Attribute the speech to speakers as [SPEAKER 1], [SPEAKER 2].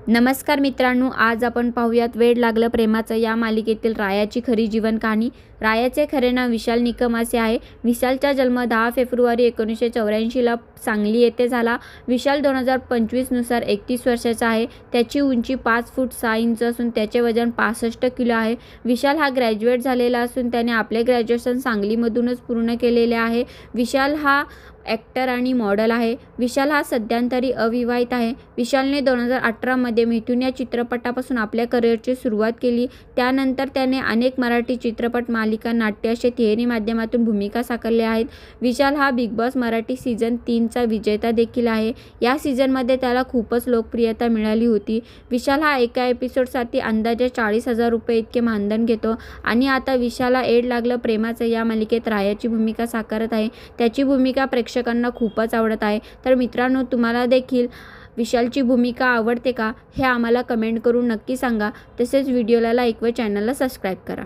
[SPEAKER 1] नमस्कार मित्रांनो, आज आपण पाहूयात वेड लागलं प्रेमाचं या मालिकेतील रायाची खरी जीवन कहाणी। रायाचे खरे नाव विशाल निकम असे आहे। विशालचा जन्म 10 फेब्रुवारी 1984 ला सांगली येथे झाला। विशाल 2025 नुसार 31 वर्षाचा आहे। त्याची उंची 5 फूट 6 इंच असून त्याचे वजन 65 किलो आहे। विशाल हा ग्रॅज्युएट झालेला असून त्याने आपले ग्रॅज्युएशन सांगलीमधूनच पूर्ण केलेले आहे। विशाल हा ॲक्टर आणि मॉडेल आहे। विशाल हा सध्यांतरी अविवाहित आहे। विशालने 2018 मध्ये मिथुन या चित्रपटापासून आपल्या करिअरची सुरुवात केली। त्यानंतर त्याने अनेक मराठी चित्रपट, मालिका, नाट्य असे तिहेरी माध्यमातून भूमिका साकारल्या आहेत। विशाल हा बिग बॉस मराठी सीझन 3 चा विजेता देखील आहे। या सीझनमध्ये त्याला खूपच लोकप्रियता मिळाली होती। विशाल हा एका एपिसोडसाठी अंदाजे 40,000 रुपये इतके मानधन घेतो आणि आता विशालला एड लागलं प्रेमाचं या मालिकेत रायाची भूमिका साकारत आहे। त्याची भूमिका प्रेक्षकांना खूपच आवडत आहे। तर मित्रांनो, तुम्हाला देखील विशालची भूमिका आवडते का? हे आम्हाला कमेंट करून नक्की सांगा। तसेच व्हिडिओला लाईक व चॅनलला सबस्क्राईब करा।